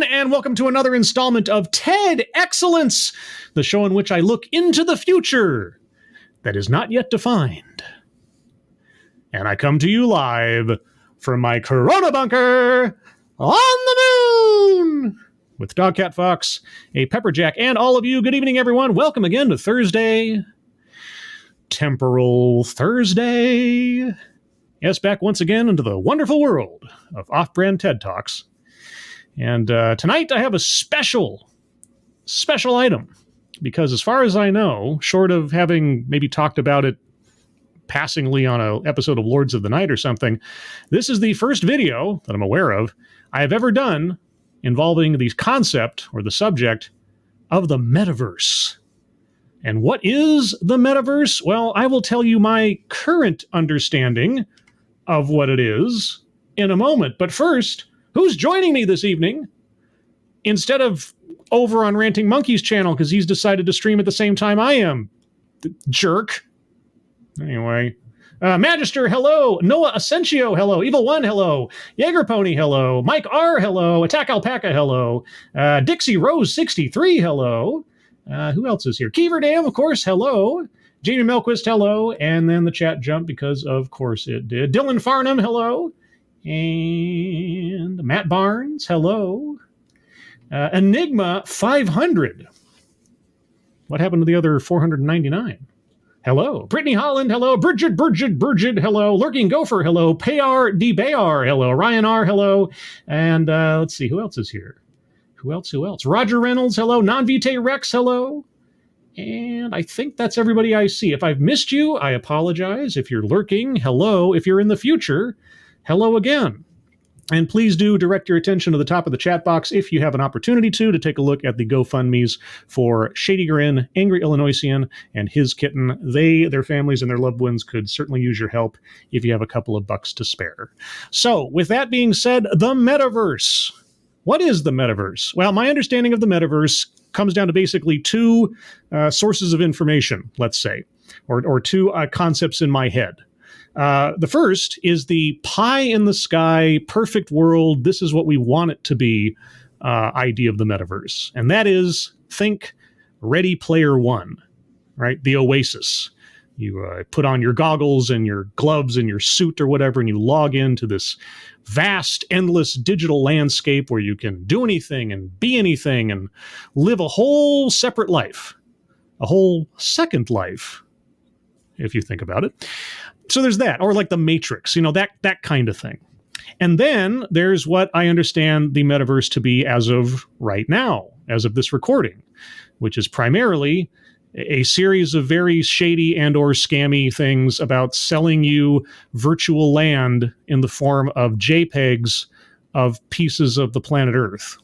everyone, and welcome to another installment of TED Excellence, the show in which I look into the future that is not yet defined. And I come to you live from my Corona bunker on the moon with Dogcat Fox, a Pepperjack, and all of you. Good evening, everyone. Welcome again to Thursday, Temporal Thursday. Yes, back once again into the wonderful world of off-brand TED Talks. And tonight I have a special item, because as far as I know, short of having maybe talked about it passingly on an episode of Lords of the Night or something, this is the first video that I'm aware of I have ever done involving the concept or the subject of the metaverse. And what is the metaverse? Well, I will tell you my current understanding of what it is in a moment. But first, who's joining me this evening instead of over on Ranting Monkey's channel because he's decided to stream at the same time I am? The jerk. Anyway, Magister, hello. Noah Asensio, hello. Evil One, hello. Jaeger Pony, hello. Mike R, hello. Attack Alpaca, hello. Dixie Rose 63, hello. Who else is here? Keever Dam, of course, hello. Jamie Melquist, hello. And then the chat jumped because, of course, it did. Dylan Farnham, hello. And Matt Barnes, hello. Enigma 500. What happened to the other 499? Hello. Brittany Holland, hello. Bridget, hello. Lurking Gopher, hello. Payar D. Bayar, hello. Ryan R, hello. And let's see, who else is here? Who else? Roger Reynolds, hello. Non-Vitae Rex, hello. And I think that's everybody I see. If I've missed you, I apologize. If you're lurking, hello. If you're in the future, hello again. And please do direct your attention to the top of the chat box if you have an opportunity to take a look at the GoFundMes for Shady Grin, Angry Illinoisian, and his kitten. They, their families, and their loved ones could certainly use your help if you have a couple of bucks to spare. So, with that being said, the metaverse. What is the metaverse? Well, my understanding of the metaverse comes down to basically two sources of information, let's say, or two concepts in my head. The first is the pie in the sky, perfect world, this is what we want it to be idea of the metaverse. And that is, think Ready Player One, right? The Oasis. You put on your goggles and your gloves and your suit or whatever, and you log into this vast, endless digital landscape where you can do anything and be anything and live a whole separate life, a whole second life, if you think about it. So there's that, or like the Matrix, that kind of thing. And then there's what I understand the metaverse to be as of right now, as of this recording, which is primarily a series of very shady and or scammy things about selling you virtual land in the form of JPEGs of pieces of the planet Earth.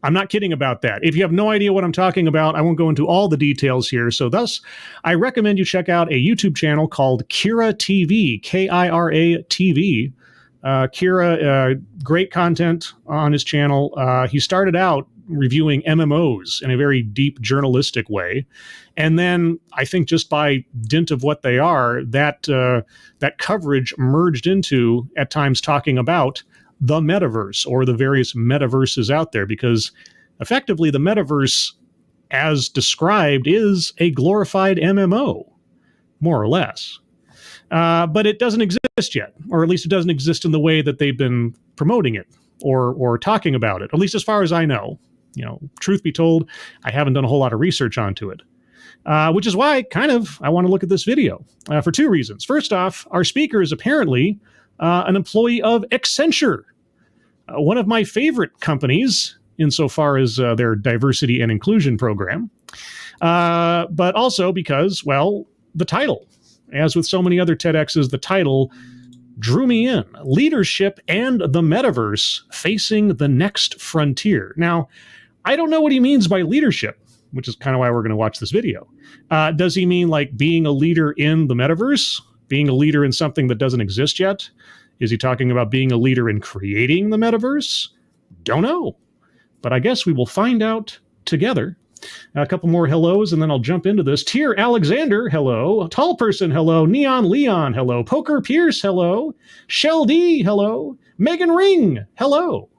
I'm not kidding about that. If you have no idea what I'm talking about, I won't go into all the details here. So thus, I recommend you check out a YouTube channel called Kira TV, Kira TV. Kira, great content on his channel. He started out reviewing MMOs in a very deep journalistic way. And then I think just by dint of what they are, that coverage merged into, at times, talking about the metaverse or the various metaverses out there, because effectively the metaverse, as described, is a glorified MMO, more or less. But it doesn't exist yet, or at least it doesn't exist in the way that they've been promoting it or talking about it, at least as far as I know. Truth be told, I haven't done a whole lot of research onto it, which is why I want to look at this video for two reasons. First off, our speaker is apparently an employee of Accenture, one of my favorite companies insofar as their diversity and inclusion program, but also because, well, the title. As with so many other TEDx's, the title drew me in. Leadership and the Metaverse Facing the Next Frontier. Now, I don't know what he means by leadership, which is kind of why we're going to watch this video. Does he mean like being a leader in the metaverse? Being a leader in something that doesn't exist yet? Is he talking about being a leader in creating the metaverse? Don't know. But I guess we will find out together. A couple more hellos, and then I'll jump into this. Tier Alexander, hello. Tall Person, hello. Neon Leon, hello. Poker Pierce, hello. Shell D, hello. Megan Ring, hello.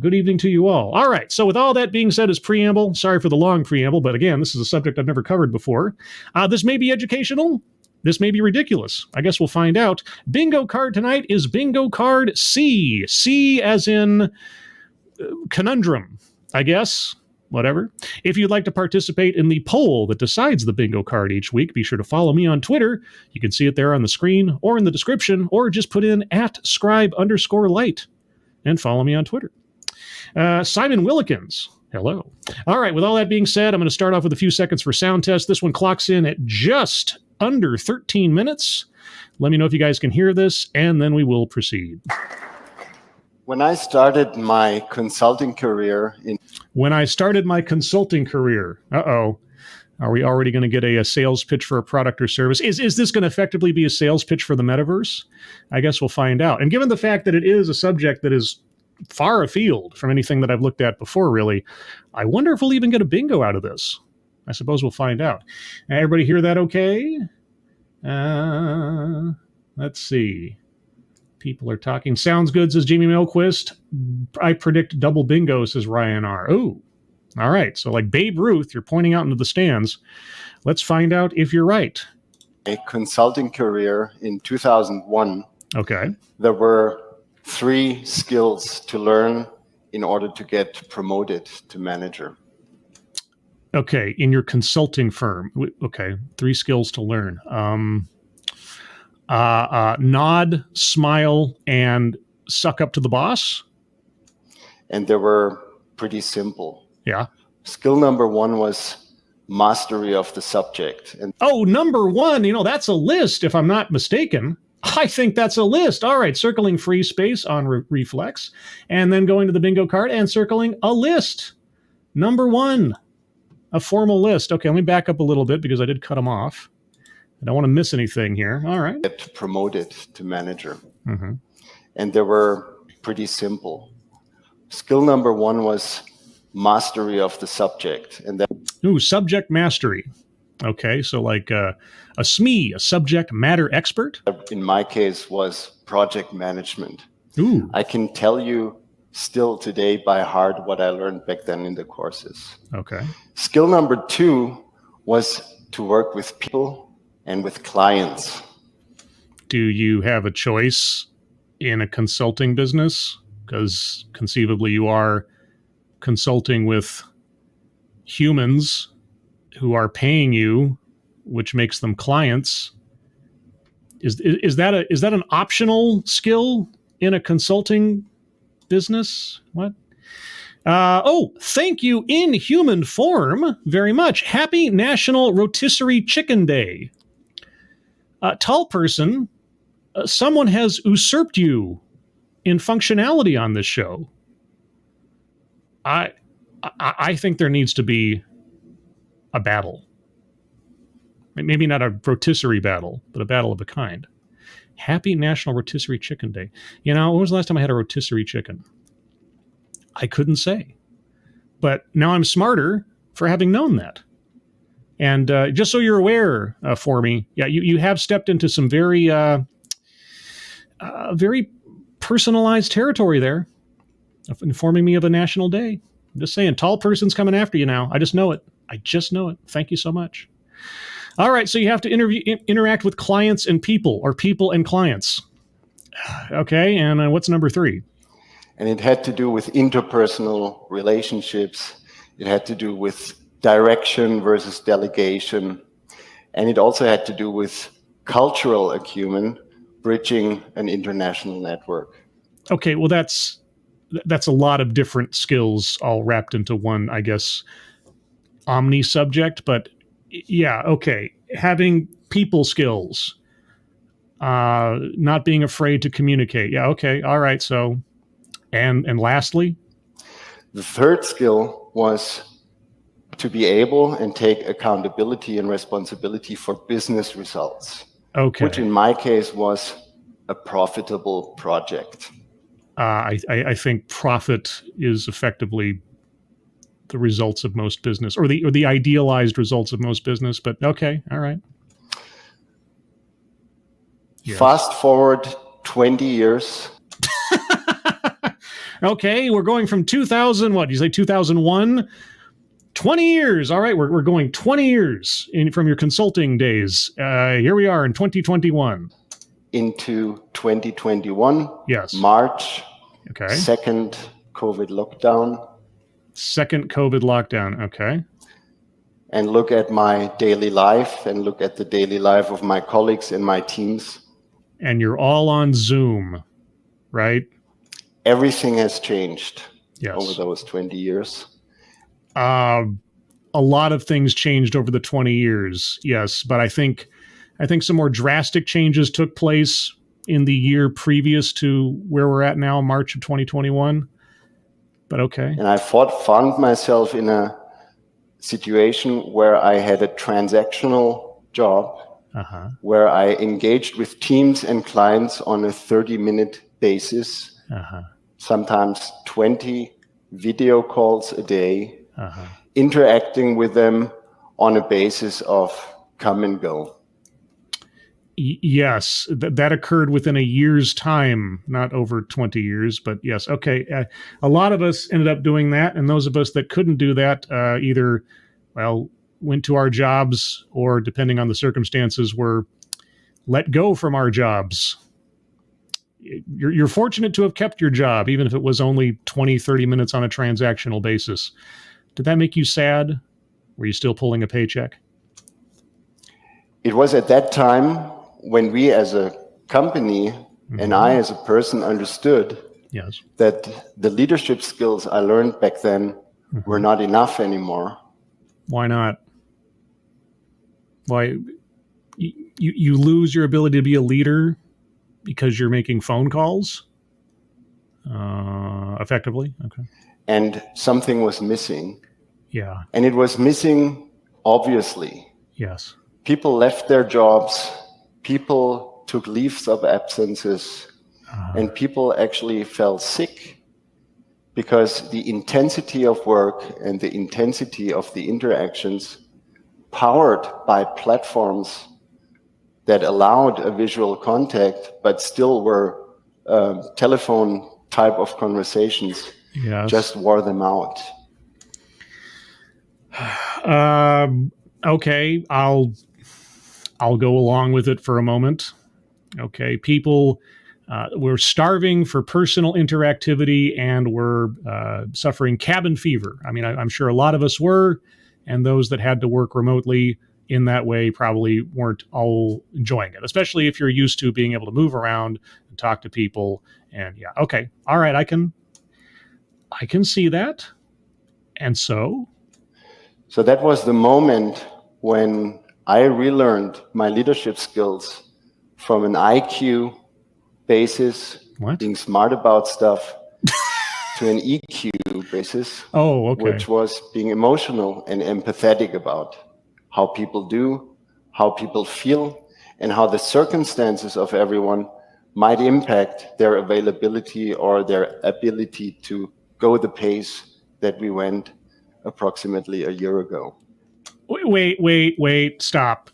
Good evening to you all. All right. So with all that being said as preamble, sorry for the long preamble, but again, this is a subject I've never covered before. This may be educational. This may be ridiculous. I guess we'll find out. Bingo card tonight is bingo card C. C as in conundrum, I guess. Whatever. If you'd like to participate in the poll that decides the bingo card each week, be sure to follow me on Twitter. You can see it there on the screen or in the description, or just put in @scribe_light and follow me on Twitter. Simon Willikins. Hello. All right. With all that being said, I'm going to start off with a few seconds for sound test. This one clocks in at just under 13 minutes. Let me know if you guys can hear this, and then we will proceed. When I started my consulting career uh-oh. Are we already going to get a sales pitch for a product or service? Is this going to effectively be a sales pitch for the metaverse? I guess we'll find out. And given the fact that it is a subject that is far afield from anything that I've looked at before, really, I wonder if we'll even get a bingo out of this. I suppose we'll find out. Everybody hear that okay? Let's see. People are talking. Sounds good, says Jamie Milquist. I predict double bingo, says Ryan R. Oh, all right. So like Babe Ruth, you're pointing out into the stands. Let's find out if you're right. A consulting career in 2001. Okay. There were 3 skills to learn in order to get promoted to manager. Okay, in your consulting firm. Okay, 3 skills to learn. Nod, smile, and suck up to the boss. And they were pretty simple. Yeah. Skill number 1 was mastery of the subject. And number 1, that's a list, if I'm not mistaken. I think that's a list. All right, circling free space on reflex, and then going to the bingo card and circling a list. Number 1, a formal list. Okay, let me back up a little bit because I did cut them off. I don't want to miss anything here. All right. Get promoted to manager. Mm-hmm. And they were pretty simple. Skill number 1 was mastery of the subject. And then subject mastery. Okay, so like a SME, a subject matter expert? In my case was project management. Ooh. I can tell you still today by heart what I learned back then in the courses. Okay. Skill number 2 was to work with people and with clients. Do you have a choice in a consulting business? Because conceivably you are consulting with humans who are paying you, which makes them clients. Is that an optional skill in a consulting business? What? Thank you in human form very much. Happy National Rotisserie Chicken Day. Tall person, someone has usurped you in functionality on this show. I think there needs to be a battle. Maybe not a rotisserie battle, but a battle of a kind. Happy National Rotisserie Chicken Day. When was the last time I had a rotisserie chicken? I couldn't say. But now I'm smarter for having known that. And just so you're aware, for me, yeah, you have stepped into some very, very personalized territory there, of informing me of a national day. I'm just saying, tall person's coming after you now. I just know it. Thank you so much. All right, so you have to interact with clients and people, or people and clients. Okay, and what's number 3? And it had to do with interpersonal relationships. It had to do with direction versus delegation. And it also had to do with cultural acumen, bridging an international network. Okay, well, that's a lot of different skills all wrapped into one, I guess, omni-subject. But yeah, okay, having people skills, not being afraid to communicate. Yeah, okay, all right, so, and lastly? The third skill was to be able and take accountability and responsibility for business results. Okay. Which in my case was a profitable project. I think profit is effectively the results of most business, or the idealized results of most business, but okay, all right. Yes. Fast forward 20 years. Okay, we're going from 2000, what, did you say 2001? 20 years. All right, we're going 20 years from your consulting days. Here we are in 2021. Into 2021. Yes. March. Okay. Second COVID lockdown. Second COVID lockdown. Okay. And look at my daily life and look at the daily life of my colleagues and my teams. And you're all on Zoom, right? Everything has changed over those 20 years. A lot of things changed over the 20 years, yes. But I think some more drastic changes took place in the year previous to where we're at now, March of 2021. But okay. And I found myself in a situation where I had a transactional job, where I engaged with teams and clients on a 30-minute basis, sometimes 20 video calls a day, interacting with them on a basis of come and go. Yes, that occurred within a year's time, not over 20 years, but yes. Okay. A lot of us ended up doing that. And those of us that couldn't do that either, went to our jobs or, depending on the circumstances, were let go from our jobs. You're fortunate to have kept your job, even if it was only 20, 30 minutes on a transactional basis. Did that make you sad? Were you still pulling a paycheck? It was at that time when we as a company and I as a person understood that the leadership skills I learned back then were not enough anymore. Why not? Why? You lose your ability to be a leader because you're making phone calls effectively? Okay. And something was missing. Yeah. And it was missing, obviously. Yes. People left their jobs. People took leaves of absences, and people actually fell sick because the intensity of work and the intensity of the interactions, powered by platforms that allowed a visual contact but still were telephone type of conversations, just wore them out. Okay, I'll go along with it for a moment. Okay, people were starving for personal interactivity and were suffering cabin fever. I mean, I'm sure a lot of us were, and those that had to work remotely in that way probably weren't all enjoying it, especially if you're used to being able to move around and talk to people. And okay, all right, I can see that. And so that was the moment when I relearned my leadership skills from an IQ basis, being smart about stuff, to an EQ basis, which was being emotional and empathetic about how people do, how people feel, and how the circumstances of everyone might impact their availability or their ability to go the pace that we went approximately a year ago. Wait, stop.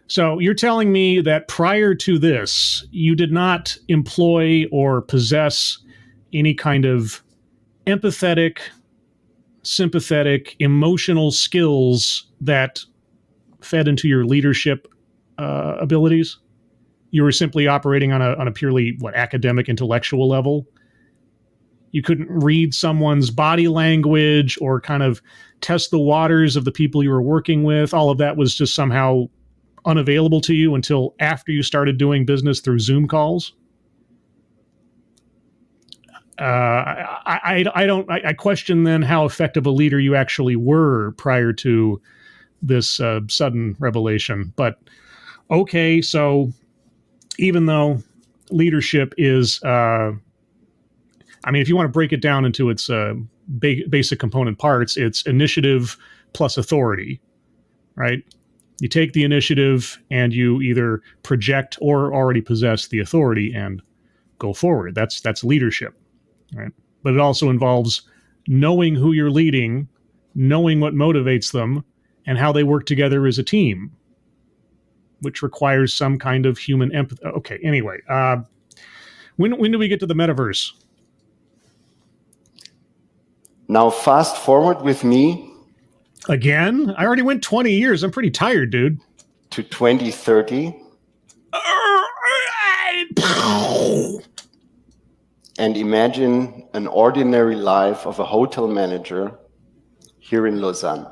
So you're telling me that prior to this, you did not employ or possess any kind of empathetic, sympathetic, emotional skills that fed into your leadership abilities? You were simply operating on a purely academic, intellectual level? You couldn't read someone's body language or kind of test the waters of the people you were working with. All of that was just somehow unavailable to you until after you started doing business through Zoom calls. I question then how effective a leader you actually were prior to this sudden revelation. But okay, so even though leadership is, if you want to break it down into its basic component parts, it's initiative plus authority, right? You take the initiative and you either project or already possess the authority and go forward. That's leadership, right? But it also involves knowing who you're leading, knowing what motivates them, and how they work together as a team, which requires some kind of human empathy. Okay, anyway, When do we get to the metaverse? Now, fast forward with me Again? I already went 20 years. I'm pretty tired, dude. to 2030. And imagine an ordinary life of a hotel manager here in Lausanne.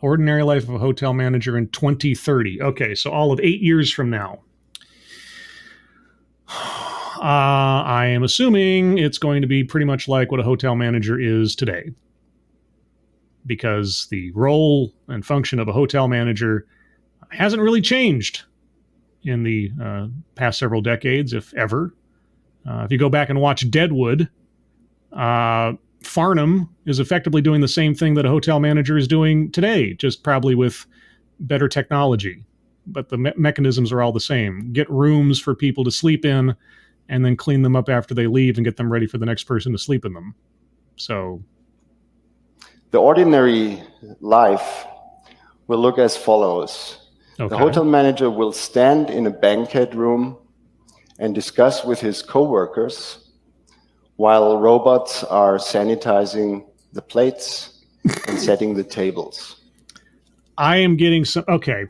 Ordinary life of a hotel manager in 2030. Okay, so all of 8 years from now. I am assuming it's going to be pretty much like what a hotel manager is today, because the role and function of a hotel manager hasn't really changed in the past several decades, if ever. If you go back and watch Deadwood, Farnham is effectively doing the same thing that a hotel manager is doing today, just probably with better technology. But the mechanisms are all the same. Get rooms for people to sleep in, and then clean them up after they leave and get them ready for the next person to sleep in them. So the ordinary life will look as follows. okay. The hotel manager will stand in a banquet room and discuss with his coworkers while robots are sanitizing the plates and setting the tables. I am getting some... Okay.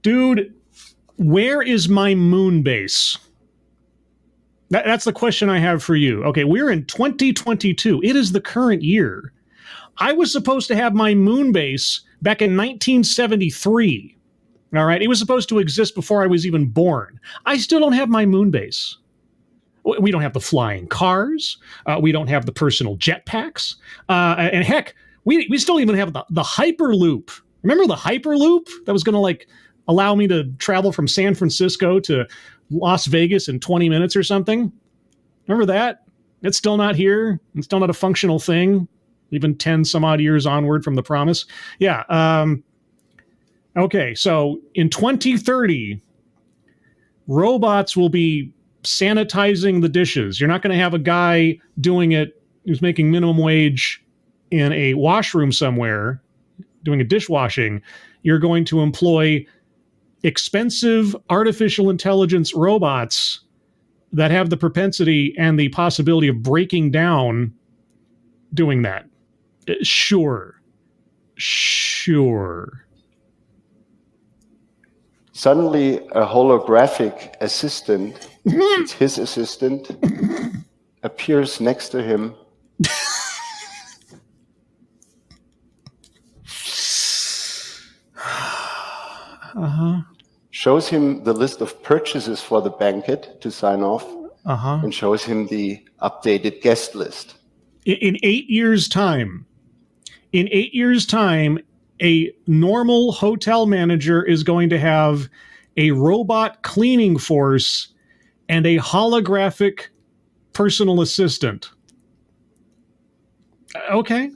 Dude, where is my moon base? That's the question I have for you. Okay, we're in 2022. It is the current year. I was supposed to have my moon base back in 1973. All right, it was supposed to exist before I was even born. I still don't have my moon base. We don't have the flying cars. We don't have the personal jetpacks. And heck, we still even have the Hyperloop. Remember the Hyperloop that was going to like allow me to travel from San Francisco to Las Vegas in 20 minutes or something? Remember that? It's still not here. It's still not a functional thing, even 10 some odd years onward from the promise. Yeah. Okay, so in 2030, robots will be sanitizing the dishes. You're not going to have a guy doing it who's making minimum wage in a washroom somewhere doing a dishwashing. You're going to employ expensive artificial intelligence robots that have the propensity and the possibility of breaking down doing that. Sure. Suddenly, a holographic assistant, it's his assistant, appears next to him. Shows him the list of purchases for the banquet to sign off, and shows him the updated guest list. In 8 years' time, a normal hotel manager is going to have a robot cleaning force and a holographic personal assistant. Okay.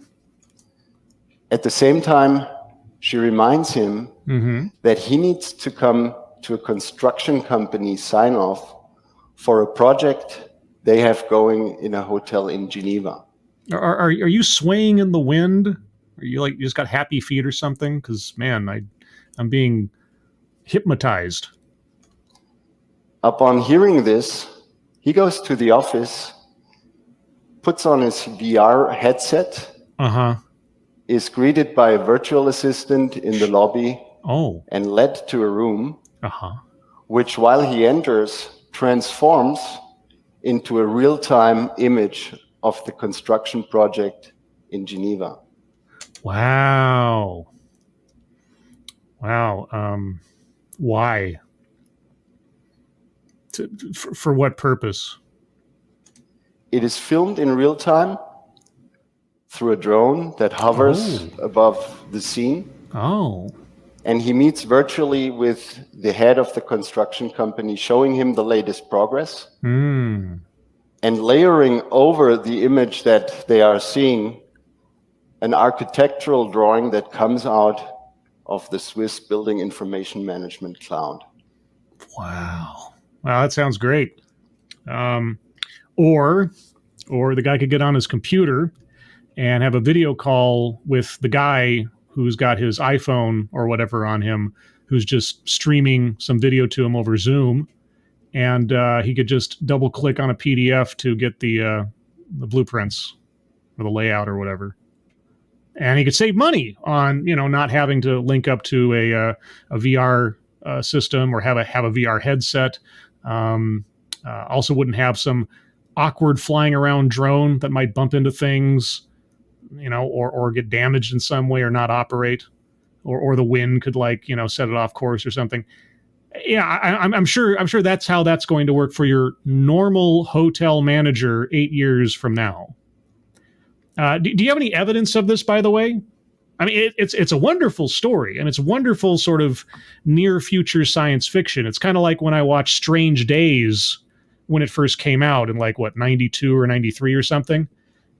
At the same time, she reminds him that he needs to come to a construction company sign off for a project they have going in a hotel in Geneva. Are you swaying in the wind? Are you like you just got happy feet or something? Because man, I'm being hypnotized. Upon hearing this, he goes to the office, puts on his VR headset, is greeted by a virtual assistant in the lobby, and led to a room, which while he enters, transforms into a real-time image of the construction project in Geneva. Wow. Why? For what purpose? It is filmed in real time through a drone that hovers above the scene. And he meets virtually with the head of the construction company, showing him the latest progress. And layering over the image that they are seeing an architectural drawing that comes out of the Swiss Building Information Management Cloud. Wow, that sounds great. Or the guy could get on his computer and have a video call with the guy who's got his iPhone or whatever on him who's just streaming some video to him over Zoom, and he could just double click on a PDF to get the blueprints or the layout or whatever. And he could save money on, not having to link up to a VR system or have a VR headset. Also wouldn't have some awkward flying around drone that might bump into things, or get damaged in some way or not operate, or the wind could set it off course or something. Yeah, I'm sure that's how that's going to work for your normal hotel manager 8 years from now. Do you have any evidence of this, by the way? I mean, it's a wonderful story, and it's wonderful sort of near future science fiction. It's kind of like when I watched Strange Days when it first came out in 92 or 93 or something.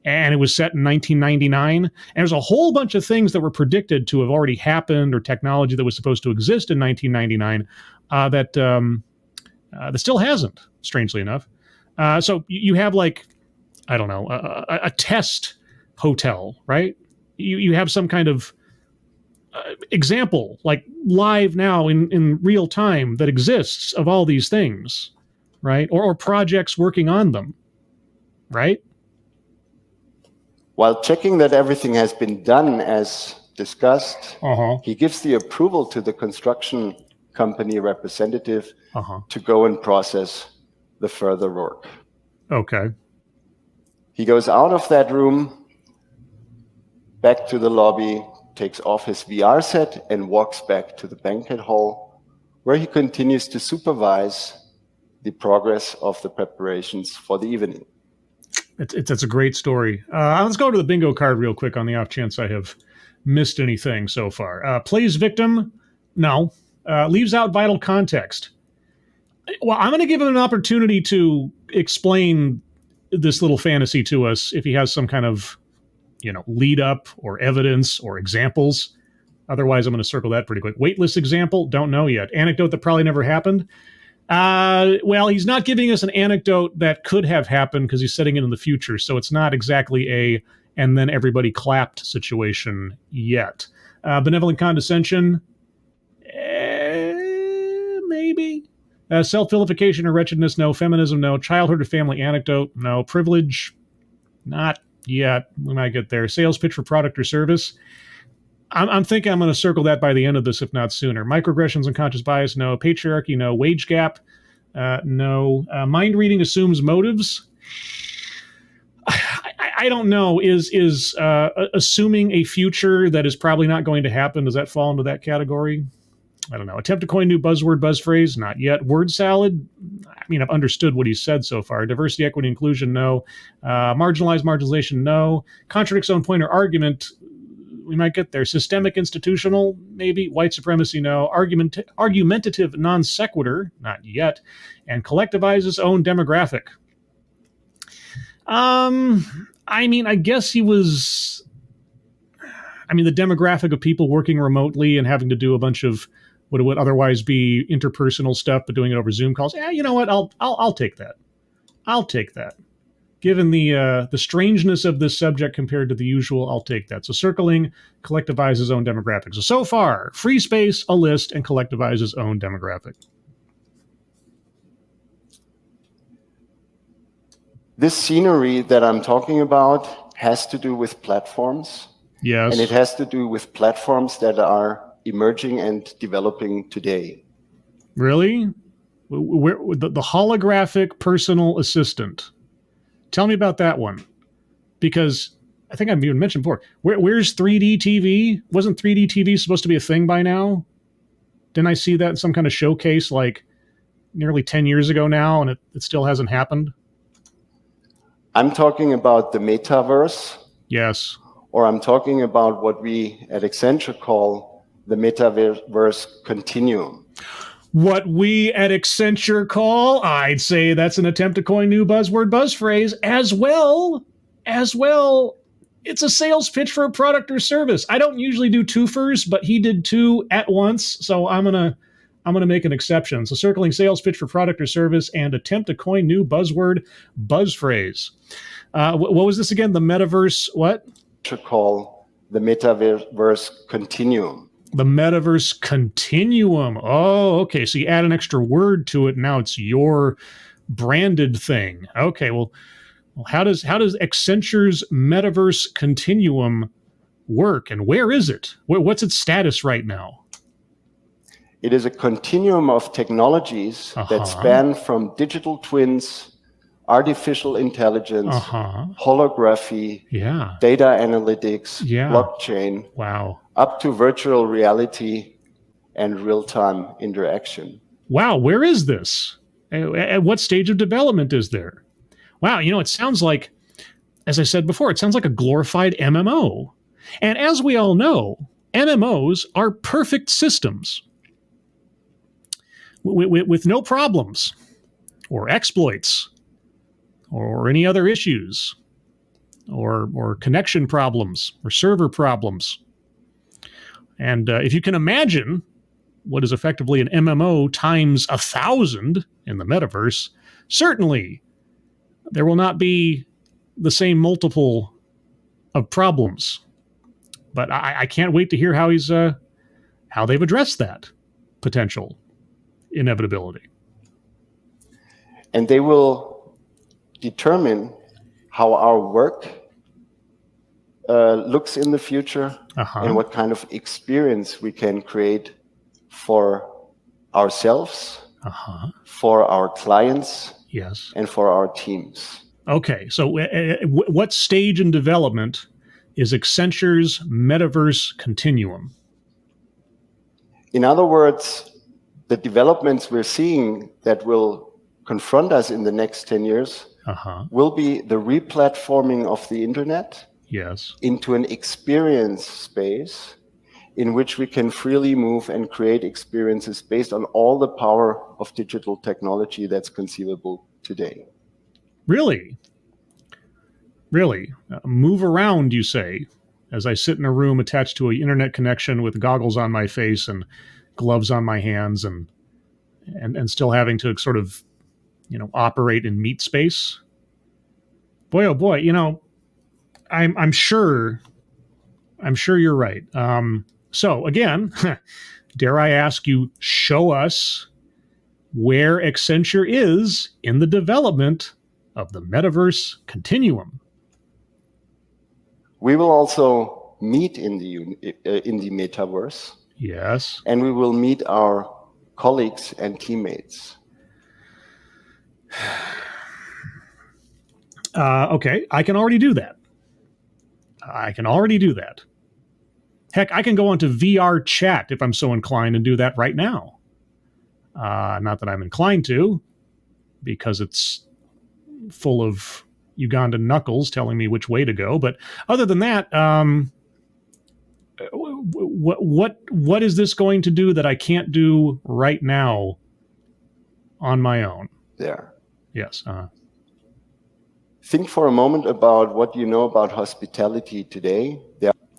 And it was set in 1999. And there's a whole bunch of things that were predicted to have already happened, or technology that was supposed to exist in 1999 that still hasn't, strangely enough. So you have I don't know, a test hotel, right? You have some kind of example, live now in real time that exists of all these things, right? Or projects working on them, right? While checking that everything has been done as discussed, he gives the approval to the construction company representative to go and process the further work. Okay. He goes out of that room, back to the lobby, takes off his VR set, and walks back to the banquet hall, where he continues to supervise the progress of the preparations for the evening. It's a great story. Let's go to the bingo card real quick on the off chance I have missed anything so far. Plays victim? No. Leaves out vital context. Well, I'm going to give him an opportunity to explain this little fantasy to us if he has some kind of, lead up or evidence or examples. Otherwise, I'm going to circle that pretty quick. Waitlist example? Don't know yet. Anecdote that probably never happened? Well, he's not giving us an anecdote that could have happened because he's setting it in the future. So it's not exactly a and then everybody clapped situation yet. Benevolent condescension? Maybe. Self-vilification or wretchedness? No. Feminism? No. Childhood or family anecdote? No. Privilege? Not yet. We might get there. Sales pitch for product or service? I'm thinking I'm going to circle that by the end of this, if not sooner. Microaggressions, unconscious bias? No. Patriarchy? No. Wage gap? No. Mind reading assumes motives? I don't know. Is assuming a future that is probably not going to happen, does that fall into that category? I don't know. Attempt to coin new buzzword, buzz phrase? Not yet. Word salad? I mean, I've understood what he said so far. Diversity, equity, inclusion? No. Marginalization? No. Contradicts own point or argument? We might get there. Systemic, institutional? Maybe. White supremacy? No. Argumentative non sequitur? Not yet. And collectivizes own demographic? I mean, I guess he was... the demographic of people working remotely and having to do a bunch of what would otherwise be interpersonal stuff, but doing it over Zoom calls. Yeah, you know what? I'll take that. I'll take that. Given the strangeness of this subject compared to the usual, I'll take that. So circling collectivizes own demographic. So far, free space, a list, and collectivizes own demographic. This scenery that I'm talking about has to do with platforms. Yes. And it has to do with platforms that are emerging and developing today. Really? The holographic personal assistant. Tell me about that one. Because I think I've even mentioned before. Where's 3D TV? Wasn't 3D TV supposed to be a thing by now? Didn't I see that in some kind of showcase nearly 10 years ago now, and it still hasn't happened? I'm talking about the Metaverse. Yes. Or I'm talking about what we at Accenture call the Metaverse continuum. What we at Accenture call, I'd say that's an attempt to coin new buzzword, buzz phrase, as well. It's a sales pitch for a product or service. I don't usually do twofers, but he did two at once, so I'm gonna make an exception. So circling sales pitch for product or service and attempt to coin new buzzword, buzz phrase. What was this again? The Metaverse what? To call the Metaverse continuum. The Metaverse Continuum. Oh, okay. So you add an extra word to it. And now it's your branded thing. Okay. Well, how does Accenture's Metaverse Continuum work, and where is it? What's its status right now? It is a continuum of technologies that span from digital twins, artificial intelligence, holography, data analytics, blockchain, up to virtual reality and real-time interaction. Wow, where is this? At what stage of development is there? Wow, it sounds like, as I said before, it sounds like a glorified MMO. And as we all know, MMOs are perfect systems with no problems or exploits or any other issues or connection problems or server problems. And if you can imagine what is effectively an MMO times 1,000 in the metaverse, certainly there will not be the same multiple of problems. But I can't wait to hear how they've addressed that potential inevitability. And they will determine how our work looks in the future and what kind of experience we can create for ourselves, for our clients, and for our teams. Okay, so what stage in development is Accenture's Metaverse Continuum? In other words, the developments we're seeing that will confront us in the next 10 years will be the replatforming of the internet into an experience space in which we can freely move and create experiences based on all the power of digital technology that's conceivable today. Really? Really? Move around, you say, as I sit in a room attached to an internet connection with goggles on my face and gloves on my hands and still having to sort of, operate in meat space. Boy, oh boy, I'm sure you're right. So again, dare I ask you, show us where Accenture is in the development of the Metaverse Continuum. We will also meet in the Metaverse. Yes. And we will meet our colleagues and teammates. Okay, I can already do that. Heck, I can go onto VR chat if I'm so inclined and do that right now. Not that I'm inclined to, because it's full of Ugandan knuckles telling me which way to go. But other than that, what is this going to do that I can't do right now on my own? There. Yes. Think for a moment about what you know about hospitality today.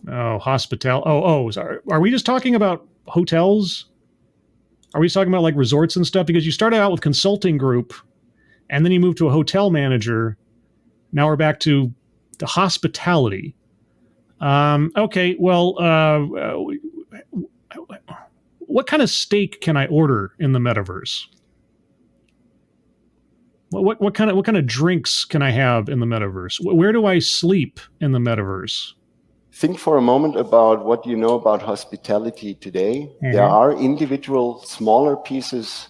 Sorry. Are we just talking about hotels? Are we just talking about like resorts and stuff? Because you started out with consulting group, and then you moved to a hotel manager. Now we're back to the hospitality. Okay, well, what kind of steak can I order in the metaverse? What kind of drinks can I have in the metaverse? Where do I sleep in the metaverse? Think for a moment about what you know about hospitality today. There are individual smaller pieces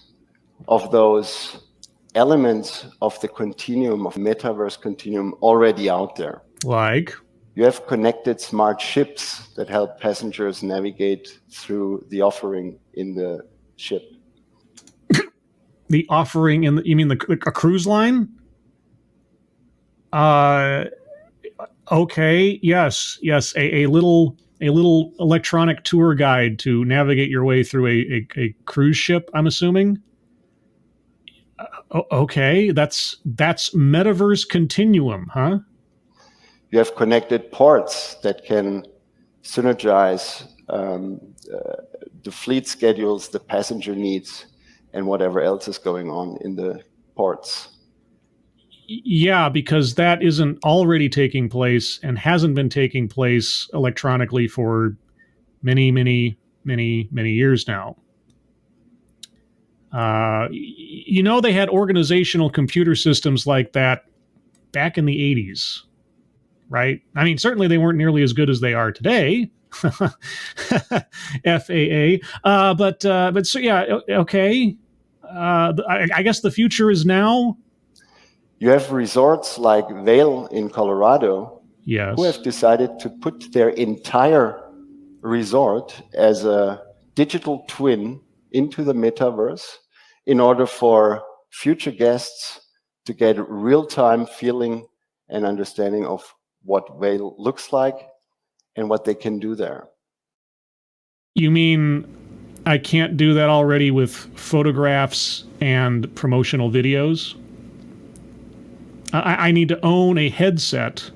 of those elements of the continuum, of Metaverse Continuum, already out there. Like? You have connected smart ships that help passengers navigate through the offering in the ship. The offering you mean a cruise line? Okay, yes. A little electronic tour guide to navigate your way through a cruise ship, I'm assuming. Okay, that's Metaverse Continuum, huh? You have connected ports that can synergize the fleet schedules, the passenger needs, and whatever else is going on in the ports. Yeah, because that isn't already taking place and hasn't been taking place electronically for many, many many, many years now. They had organizational computer systems like that back in the 80s, right? I mean, certainly they weren't nearly as good as they are today. FAA. But so, yeah, okay. I guess the future is now. You have resorts like Vail in Colorado, yes, who have decided to put their entire resort as a digital twin into the metaverse in order for future guests to get real-time feeling and understanding of what Vail looks like and what they can do there. You mean I can't do that already with photographs and promotional videos? I need to own a headset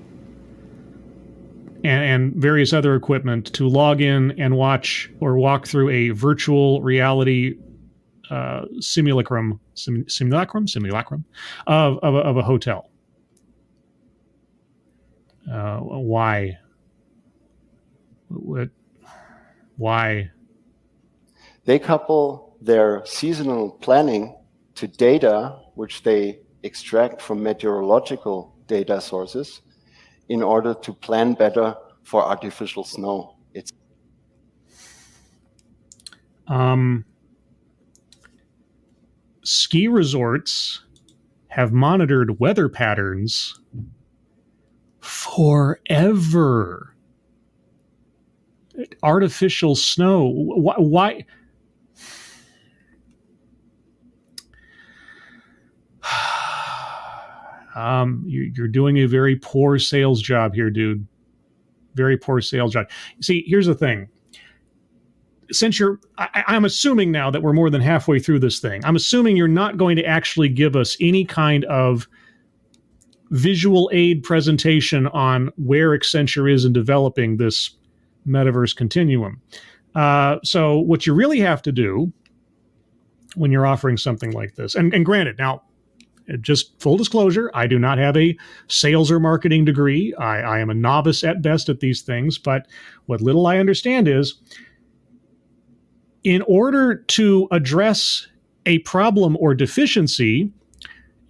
and various other equipment to log in and watch or walk through a virtual reality simulacrum of a hotel. Why? Why? They couple their seasonal planning to data which they extract from meteorological data sources in order to plan better for artificial snow. Ski resorts have monitored weather patterns forever. Artificial snow. Why? You're doing a very poor sales job here, dude. Very poor sales job. See, here's the thing. Since I'm assuming now that we're more than halfway through this thing, I'm assuming you're not going to actually give us any kind of visual aid presentation on where Accenture is in developing this metaverse continuum. So what you really have to do when you're offering something like this, and granted, now, just full disclosure, I do not have a sales or marketing degree. I am a novice at best at these things, but what little I understand is, in order to address a problem or deficiency,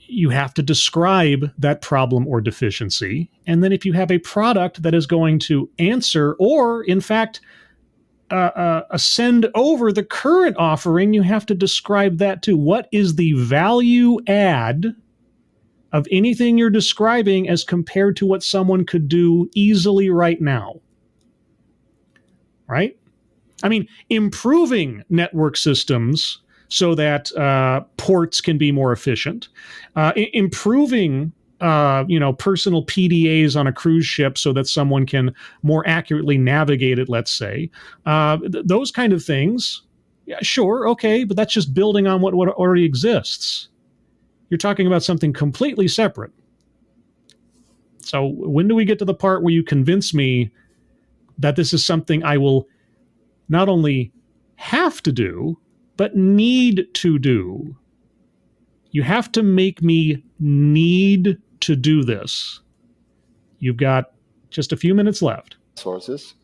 you have to describe that problem or deficiency. And then if you have a product that is going to answer or, in fact, ascend over the current offering, you have to describe that too. What is the value add of anything you're describing as compared to what someone could do easily right now? Right? I mean, improving network systems so that ports can be more efficient, improving personal PDAs on a cruise ship so that someone can more accurately navigate it, let's say. Those kind of things, yeah, sure, okay, but that's just building on what already exists. You're talking about something completely separate. So when do we get to the part where you convince me that this is something I will not only have to do, but need to do? You have to make me need to do this. You've got just a few minutes left. Sources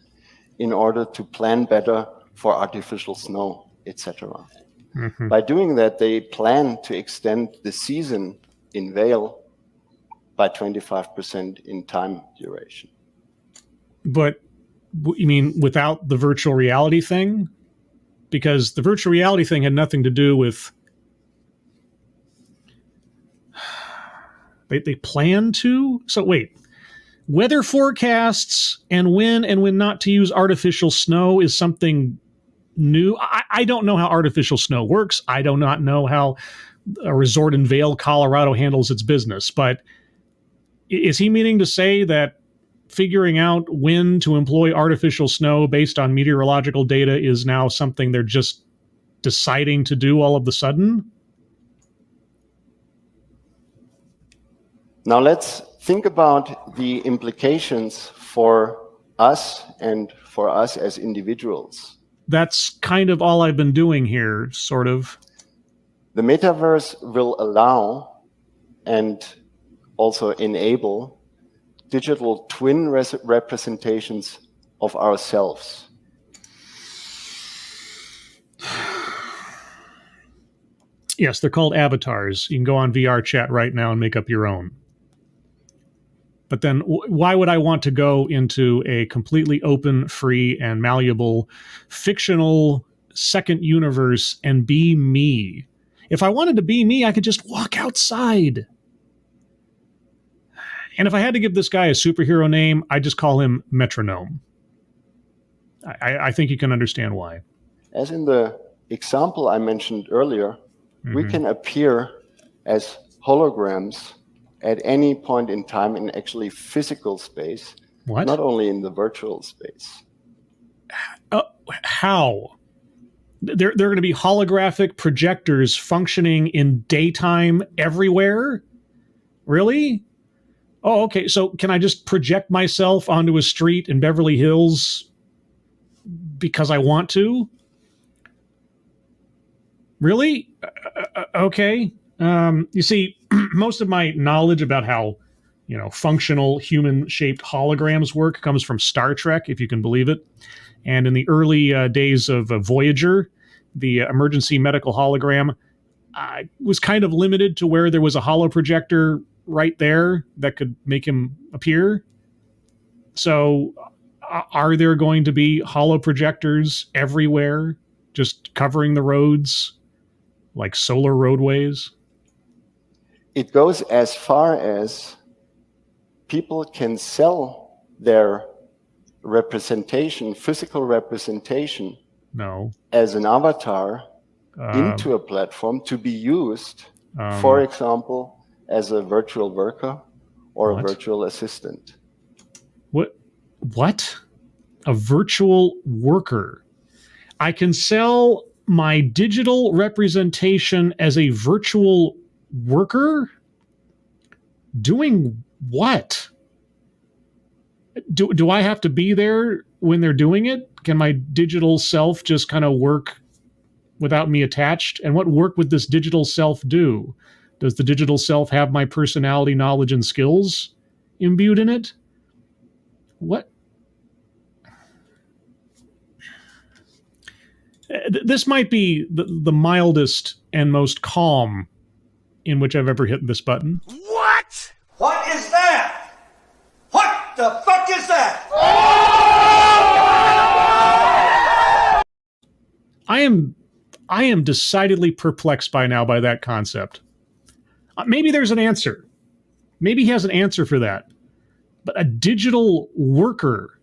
in order to plan better for artificial snow, etc. Mm-hmm. By doing that, they plan to extend the season in Vail by 25% in time duration. But you mean without the virtual reality thing? Because the virtual reality thing had nothing to do with... They plan to? So wait, weather forecasts and when not to use artificial snow is something new? I don't know how artificial snow works. I do not know how a resort in Vail, Colorado handles its business. But is he meaning to say that figuring out when to employ artificial snow based on meteorological data is now something they're just deciding to do all of a sudden? Now let's think about the implications for us and for us as individuals. That's kind of all I've been doing here, sort of. The metaverse will allow and also enable digital twin representations of ourselves. Yes, they're called avatars. You can go on VR chat right now and make up your own. But then why would I want to go into a completely open, free, and malleable fictional second universe and be me? If I wanted to be me, I could just walk outside. And if I had to give this guy a superhero name, I'd just call him Metronome. I think you can understand why. As in the example I mentioned earlier, we can appear as holograms at any point in time in actually physical space, not only in the virtual space. How? They're going to be holographic projectors functioning in daytime everywhere? Really? Oh, okay. So can I just project myself onto a street in Beverly Hills because I want to? Really? Okay. You see, most of my knowledge about how, functional human-shaped holograms work comes from Star Trek, if you can believe it. And in the early days of Voyager, the emergency medical hologram was kind of limited to where there was a holo projector right there that could make him appear. So are there going to be holo projectors everywhere, just covering the roads like solar roadways? It goes as far as people can sell their representation, physical representation, as an avatar into a platform to be used, for example, as a virtual worker or a virtual assistant. What? A virtual worker? I can sell my digital representation as a virtual worker? Doing what? Do I have to be there when they're doing it? Can my digital self just kind of work without me attached? And what work would this digital self do? Does the digital self have my personality, knowledge, and skills imbued in it? What? This might be the mildest and most calm in which I've ever hit this button. What? What is that? What the fuck is that? I am decidedly perplexed by now by that concept. Maybe there's an answer. Maybe he has an answer for that. But a digital worker,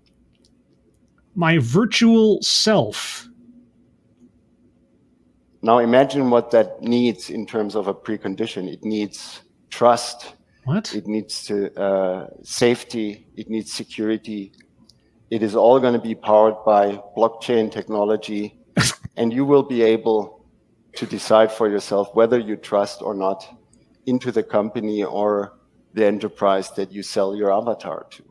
my virtual self. Now imagine what that needs in terms of a precondition. It needs trust. What? It needs safety. It needs security. It is all going to be powered by blockchain technology. And you will be able to decide for yourself whether you trust or not into the company or the enterprise that you sell your avatar to.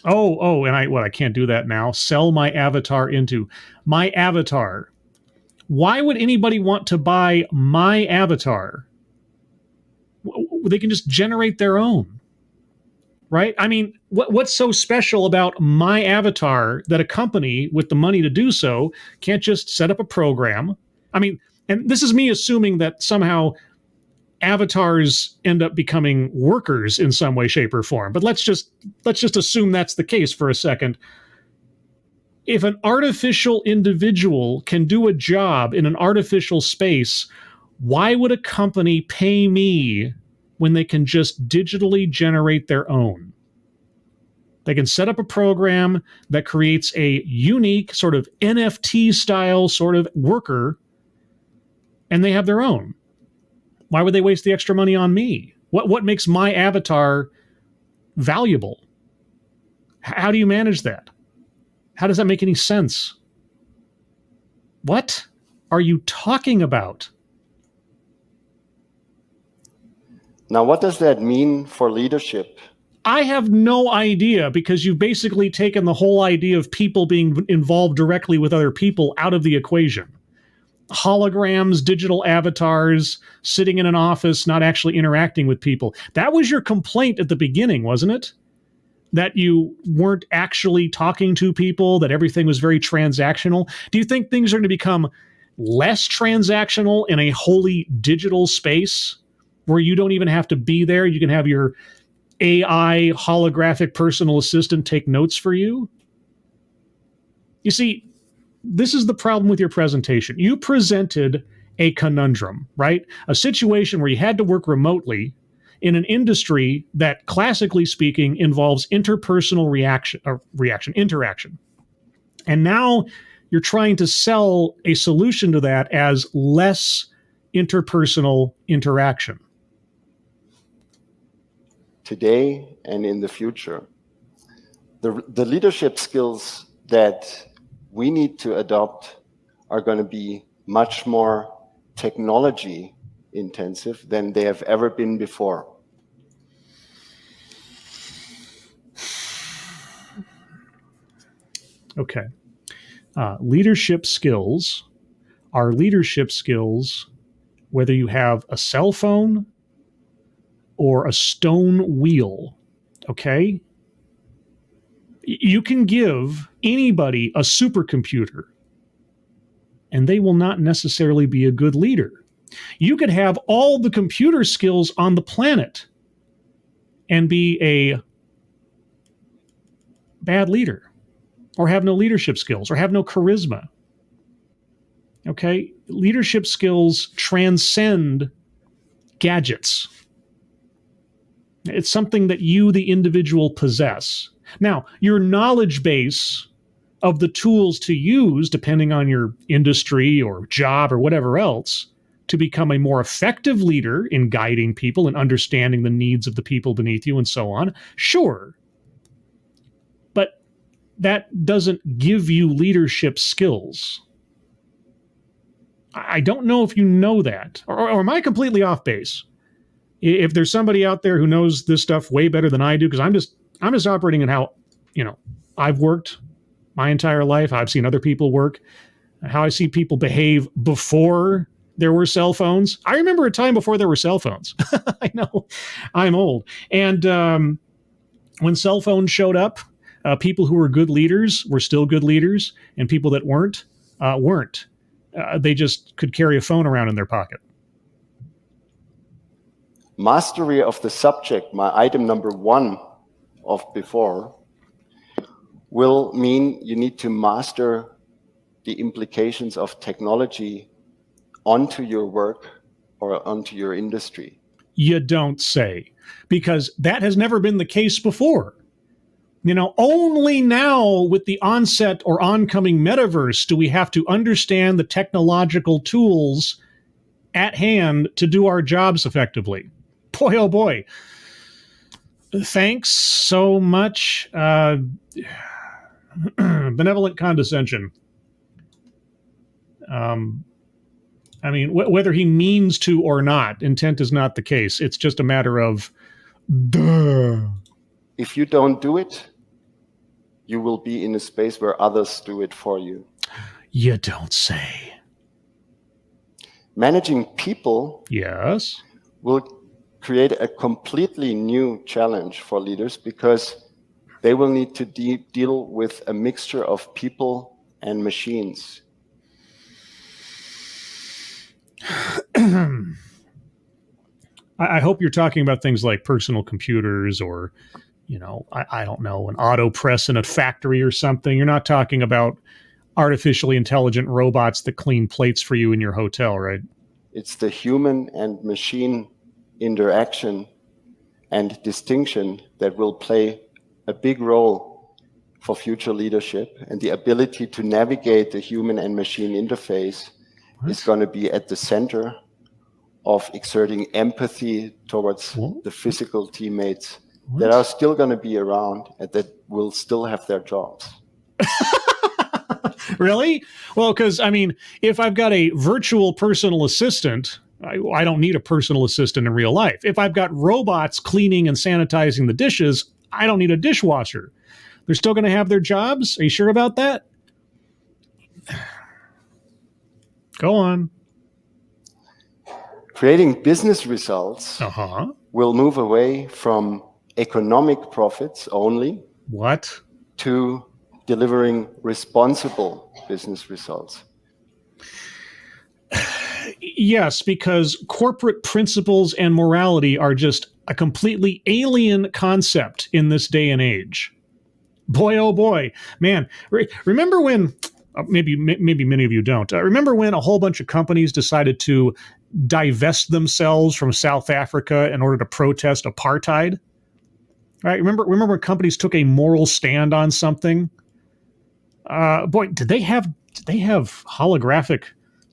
And I can't do that now. Sell my avatar into my avatar. Why would anybody want to buy my avatar? They can just generate their own, right? I mean, what's so special about my avatar that a company with the money to do so can't just set up a program? I mean, and this is me assuming that somehow avatars end up becoming workers in some way, shape, or form. But let's just assume that's the case for a second. If an artificial individual can do a job in an artificial space, why would a company pay me when they can just digitally generate their own? They can set up a program that creates a unique sort of NFT style sort of worker, and they have their own. Why would they waste the extra money on me? What makes my avatar valuable? How do you manage that? How does that make any sense? What are you talking about? Now, what does that mean for leadership? I have no idea, because you've basically taken the whole idea of people being involved directly with other people out of the equation. Holograms, digital avatars, sitting in an office, not actually interacting with people. That was your complaint at the beginning, wasn't it? That you weren't actually talking to people, that everything was very transactional. Do you think things are going to become less transactional in a wholly digital space where you don't even have to be there. You can have your AI holographic personal assistant take notes for you. You see, this is the problem with your presentation. You presented a conundrum, right? A situation where you had to work remotely in an industry that, classically speaking, involves interpersonal interaction. And now you're trying to sell a solution to that as less interpersonal interaction. Today and in the future, the leadership skills that we need to adopt are going to be much more technology intensive than they have ever been before. Okay. Leadership skills are leadership skills whether you have a cell phone or a stone wheel. Okay? You can give anybody a supercomputer and they will not necessarily be a good leader. You could have all the computer skills on the planet and be a bad leader, or have no leadership skills, or have no charisma. Okay? Leadership skills transcend gadgets. It's something that you, the individual, possess. Now, your knowledge base of the tools to use, depending on your industry or job or whatever else, to become a more effective leader in guiding people and understanding the needs of the people beneath you and so on, sure. But that doesn't give you leadership skills. I don't know if you know that, or am I completely off base? If there's somebody out there who knows this stuff way better than I do, because I'm just operating in how, I've worked my entire life. I've seen other people work, how I see people behave before there were cell phones. I remember a time before there were cell phones. I know, I'm old. And when cell phones showed up, people who were good leaders were still good leaders, and people that weren't. They just could carry a phone around in their pocket. Mastery of the subject, my item number 1 of before, will mean you need to master the implications of technology onto your work or onto your industry. You don't say, because that has never been the case before. Only now with the onset or oncoming metaverse do we have to understand the technological tools at hand to do our jobs effectively. Boy, oh boy. Thanks so much. Benevolent condescension. Whether he means to or not, intent is not the case. It's just a matter of duh. If you don't do it, you will be in a space where others do it for you. You don't say. Managing people, yes, will create a completely new challenge for leaders, because they will need to deal with a mixture of people and machines. I hope you're talking about things like personal computers or, I don't know, an auto press in a factory or something. You're not talking about artificially intelligent robots that clean plates for you in your hotel, right? It's the human and machine interaction and distinction that will play a big role for future leadership, and the ability to navigate the human and machine interface is going to be at the center of exerting empathy towards the physical teammates that are still going to be around and that will still have their jobs. Really? Well, because, if I've got a virtual personal assistant, I don't need a personal assistant in real life. If I've got robots cleaning and sanitizing the dishes, I don't need a dishwasher. They're still going to have their jobs? Are you sure about that? Go on. Creating business results will move away from economic profits only. What? To delivering responsible business results. Yes, because corporate principles and morality are just a completely alien concept in this day and age. Boy, oh boy, man! Remember when? Maybe many of you don't. Remember when a whole bunch of companies decided to divest themselves from South Africa in order to protest apartheid? Right? Remember when companies took a moral stand on something? Boy, did they have holographic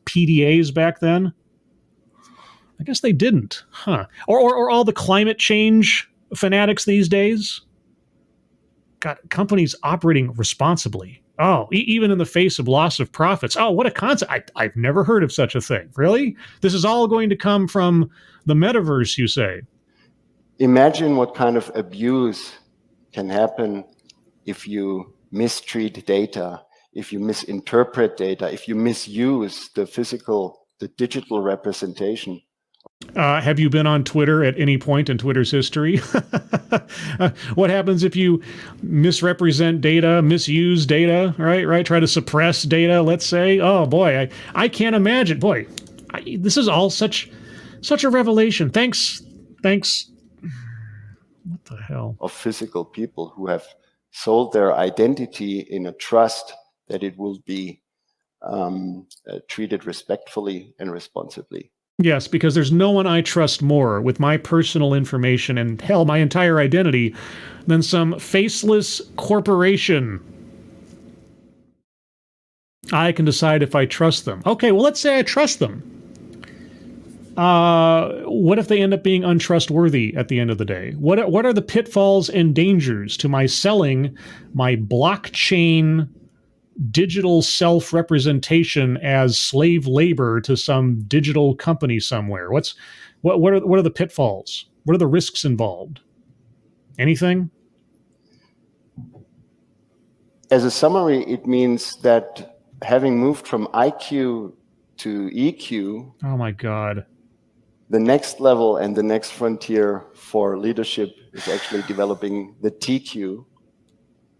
PDAs back then? I guess they didn't, huh? Or all the climate change fanatics these days. Got companies operating responsibly. Oh, even in the face of loss of profits. Oh, what a concept. I've never heard of such a thing. Really? This is all going to come from the metaverse, you say? Imagine what kind of abuse can happen if you mistreat data, if you misinterpret data, if you misuse the digital representation. Have you been on Twitter at any point in Twitter's history? What happens if you misrepresent data, misuse data, right? Try to suppress data, let's say. Oh, boy, I can't imagine. Boy, this is all such a revelation. Thanks. What the hell? Of physical people who have sold their identity in a trust that it will be treated respectfully and responsibly. Yes, because there's no one I trust more with my personal information and, hell, my entire identity than some faceless corporation. I can decide if I trust them. Okay, well, let's say I trust them. What if they end up being untrustworthy at the end of the day? What are the pitfalls and dangers to my selling my blockchain digital self-representation as slave labor to some digital company somewhere? What are the pitfalls? What are the risks involved? Anything? As a summary, it means that having moved from IQ to EQ, oh my God, the next level and the next frontier for leadership is actually developing the TQ.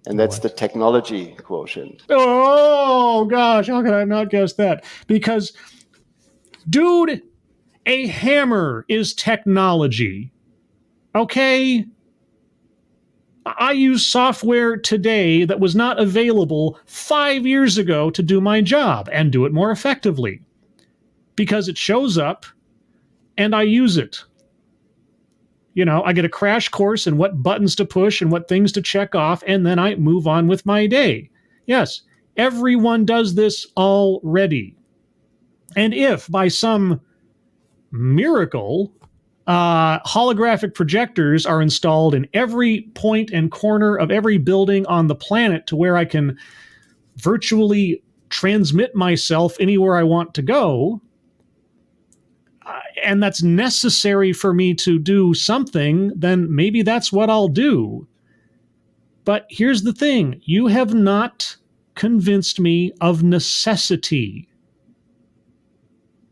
And that's the technology quotient. Oh, gosh, how could I have not guessed that? Because, dude, a hammer is technology. Okay? I use software today that was not available 5 years ago to do my job and do it more effectively. Because it shows up and I use it. You know, I get a crash course in what buttons to push and what things to check off, and then I move on with my day. Yes, everyone does this already. And if by some miracle, holographic projectors are installed in every point and corner of every building on the planet to where I can virtually transmit myself anywhere I want to go, and that's necessary for me to do something, then maybe that's what I'll do. But here's the thing. You have not convinced me of necessity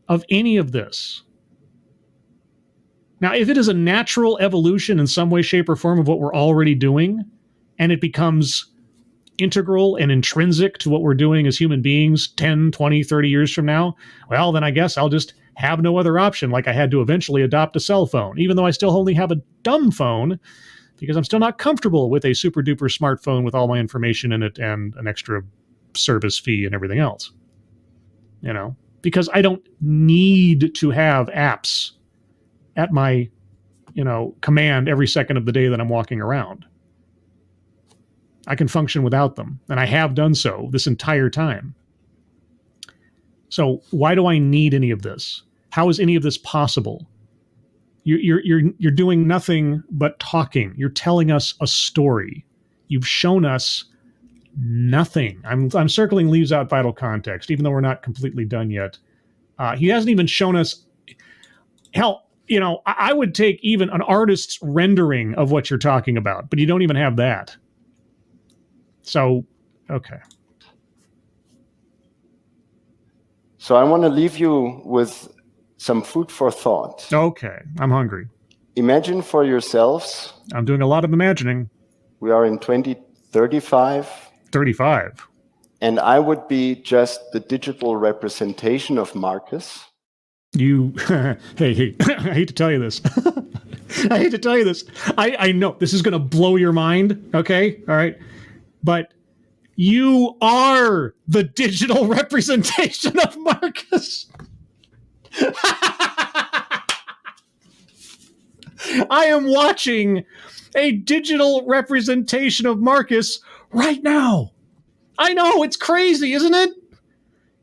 of any of this. Now, if it is a natural evolution in some way, shape, or form of what we're already doing, and it becomes integral and intrinsic to what we're doing as human beings 10, 20, 30 years from now, well, then I guess I'll just have no other option, like I had to eventually adopt a cell phone, even though I still only have a dumb phone, because I'm still not comfortable with a super duper smartphone with all my information in it and an extra service fee and everything else. You know, because I don't need to have apps at my, command every second of the day that I'm walking around. I can function without them, and I have done so this entire time. So why do I need any of this? How is any of this possible? You're doing nothing but talking. You're telling us a story. You've shown us nothing. I'm circling leaves out vital context, even though we're not completely done yet. He hasn't even shown us. Hell, I would take even an artist's rendering of what you're talking about, but you don't even have that. So, okay. So I want to leave you with some food for thought. Okay, I'm hungry. Imagine for yourselves. I'm doing a lot of imagining. We are in 2035. 35. And I would be just the digital representation of Marcus. You, hey, I hate to tell you this. I hate to tell you this. I know this is going to blow your mind. Okay. All right. But you are the digital representation of Marcus. I am watching a digital representation of Marcus right now. I know, it's crazy, isn't it?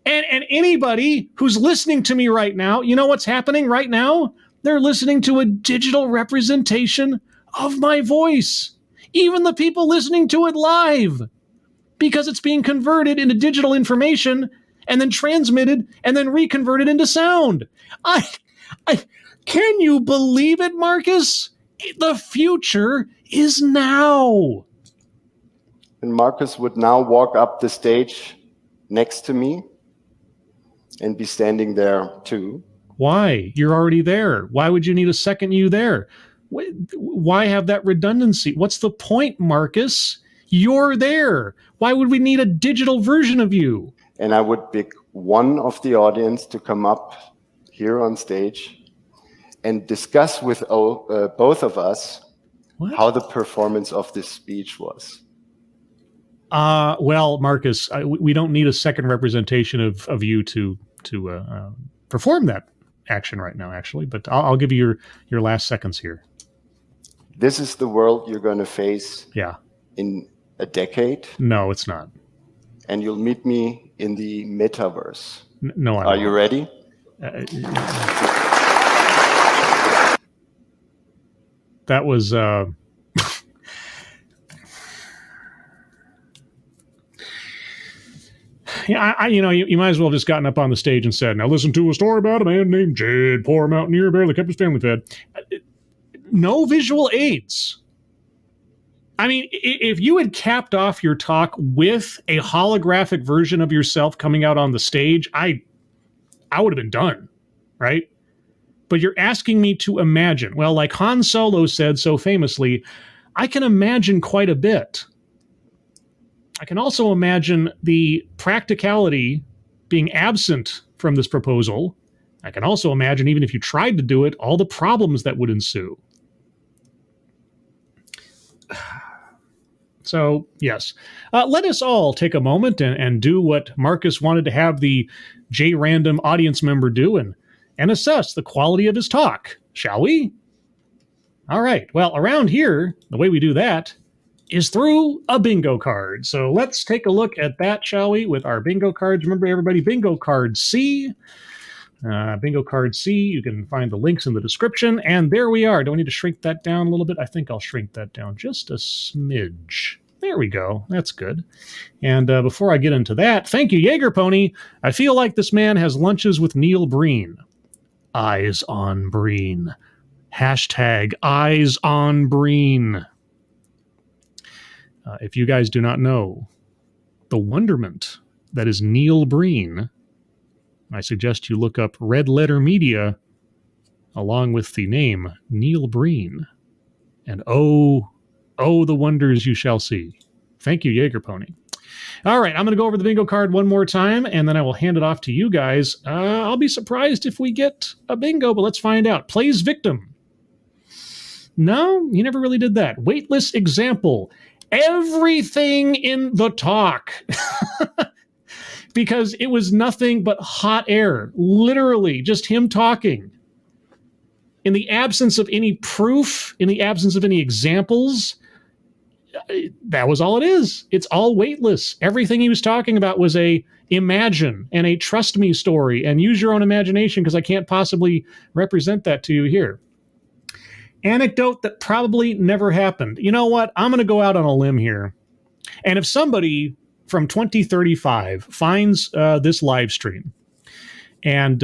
And anybody who's listening to me right now, you know what's happening right now? They're listening to a digital representation of my voice. Even the people listening to it live, because it's being converted into digital information and then transmitted and then reconverted into sound. I can you believe it, Marcus? The future is now. And Marcus would now walk up the stage next to me and be standing there too. Why? You're already there. Why would you need a second you there? Why have that redundancy? What's the point, Marcus? You're there. Why would we need a digital version of you? And I would pick one of the audience to come up here on stage and discuss with both of us how the performance of this speech was. Well, Marcus, we don't need a second representation of you to perform that action right now, actually. But I'll give you your last seconds here. This is the world you're going to face. Yeah. In a decade. No, it's not. And you'll meet me in the Metaverse. No, I won't. Are you ready? That was yeah, you might as well have just gotten up on the stage and said, "Now listen to a story about a man named Jed, poor mountaineer, barely kept his family fed." No visual aids. I mean, if you had capped off your talk with a holographic version of yourself coming out on the stage, I would have been done, right? But you're asking me to imagine. Well, like Han Solo said so famously, I can imagine quite a bit. I can also imagine the practicality being absent from this proposal. I can also imagine, even if you tried to do it, all the problems that would ensue. So, yes, let us all take a moment and do what Marcus wanted to have the J-Random audience member do and assess the quality of his talk, shall we? All right. Well, around here, the way we do that is through a bingo card. So let's take a look at that, shall we, with our bingo cards. Remember, everybody, bingo card C. Bingo card C. You can find the links in the description. And there we are. Do I need to shrink that down a little bit? I think I'll shrink that down just a smidge. There we go. That's good. And before I get into that, thank you, Jaeger Pony. I feel like this man has lunches with Neil Breen. Eyes on Breen. Hashtag Eyes on Breen. If you guys do not know the wonderment that is Neil Breen, I suggest you look up Red Letter Media along with the name Neil Breen. And oh, the wonders you shall see. Thank you, Jaeger Pony. All right, I'm going to go over the bingo card one more time, and then I will hand it off to you guys. I'll be surprised if we get a bingo, but let's find out. Plays victim. No, you never really did that. Weightless example. Everything in the talk. Because it was nothing but hot air. Literally, just him talking. In the absence of any proof, in the absence of any examples, that was all it is. It's all weightless. Everything he was talking about was a imagine and a trust me story and use your own imagination because I can't possibly represent that to you here. Anecdote that probably never happened. You know what? I'm going to go out on a limb here. And if somebody from 2035 finds this live stream and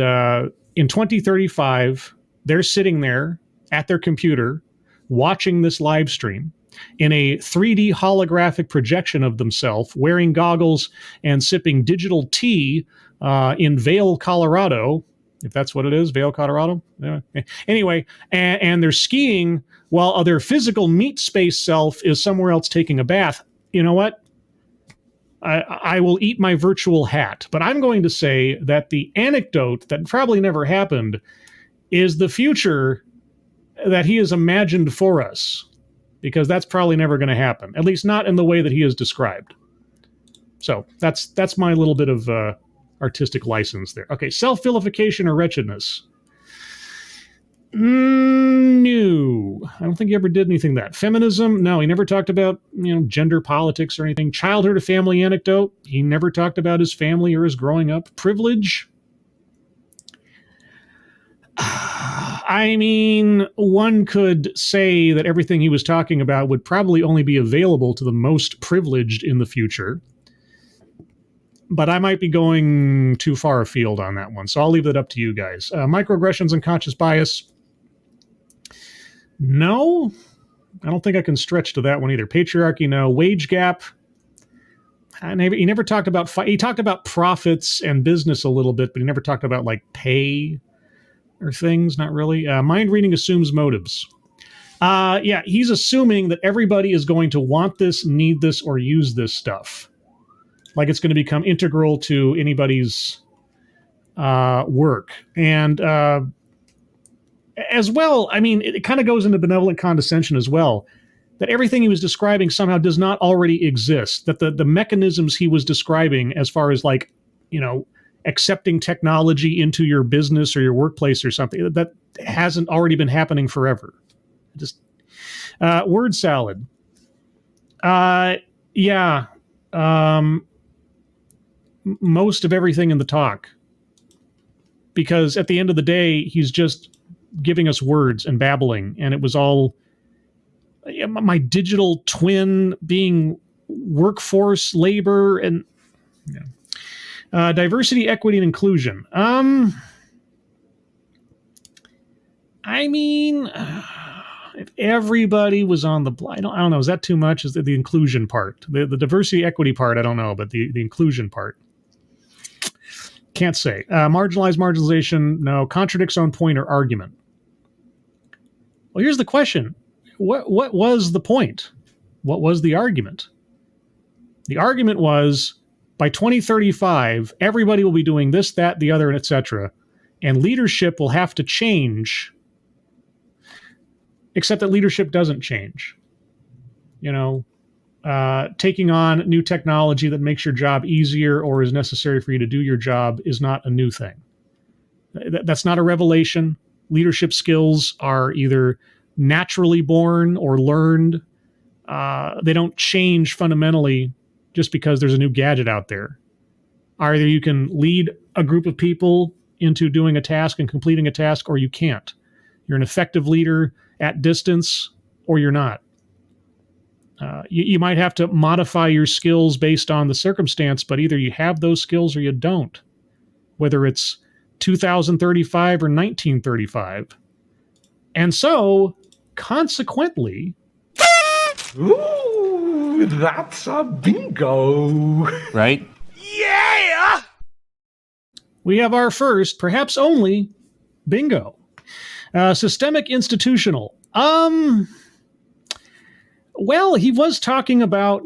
in 2035 they're sitting there at their computer watching this live stream in a 3D holographic projection of themselves wearing goggles and sipping digital tea in Vail, Colorado, if that's what it is, Vail, Colorado. Anyway, and they're skiing while their physical meat space self is somewhere else taking a bath. You know what? I will eat my virtual hat. But I'm going to say that the anecdote that probably never happened is the future that he has imagined for us, because that's probably never going to happen, at least not in the way that he has described. So that's my little bit of artistic license there. Okay, self-vilification or wretchedness. No, I don't think he ever did anything that. Feminism, no, he never talked about, gender politics or anything. Childhood or family anecdote, he never talked about his family or his growing up. Privilege, I mean, one could say that everything he was talking about would probably only be available to the most privileged in the future. But I might be going too far afield on that one, so I'll leave that up to you guys. Microaggressions and conscious bias. No, I don't think I can stretch to that one either. Patriarchy, no. Wage gap. He never talked about. He talked about profits and business a little bit, but he never talked about like pay or things. Not really. Mind reading assumes motives. Yeah, he's assuming that everybody is going to want this, need this, or use this stuff. Like it's going to become integral to anybody's work. And as well, I mean, it kind of goes into benevolent condescension as well, that everything he was describing somehow does not already exist, that the mechanisms he was describing as far as like, accepting technology into your business or your workplace or something, that hasn't already been happening forever. Just word salad. Yeah. Most of everything in the talk, because at the end of the day, he's just giving us words and babbling, and it was all my digital twin being workforce labor and diversity, equity, and inclusion. I mean, if everybody was on the, I don't know, is that too much? Is the inclusion part, the diversity, equity part? I don't know, but the inclusion part. Can't say. Marginalization, no. Contradicts own point or argument. Well, here's the question. What was the point? What was the argument? The argument was, by 2035, everybody will be doing this, that, the other, and etc. And leadership will have to change, except that leadership doesn't change. Taking on new technology that makes your job easier or is necessary for you to do your job is not a new thing. That's not a revelation. Leadership skills are either naturally born or learned. They don't change fundamentally just because there's a new gadget out there. Either you can lead a group of people into doing a task and completing a task, or you can't. You're an effective leader at distance, or you're not. You might have to modify your skills based on the circumstance, but either you have those skills or you don't, whether it's 2035 or 1935. And so, consequently... Ooh, that's a bingo! Right? Yeah! We have our first, perhaps only, bingo. Systemic institutional. Well, he was talking about,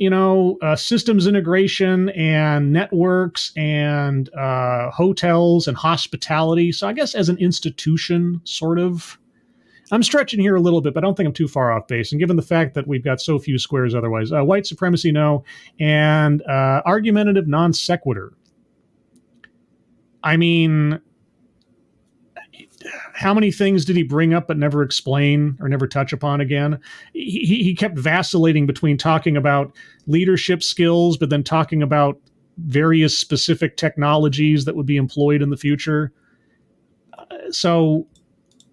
systems integration and networks and hotels and hospitality. So I guess as an institution, sort of. I'm stretching here a little bit, but I don't think I'm too far off base. And given the fact that we've got so few squares otherwise, white supremacy, no. And argumentative non sequitur. I mean, how many things did he bring up but never explain or never touch upon again? He kept vacillating between talking about leadership skills, but then talking about various specific technologies that would be employed in the future. So,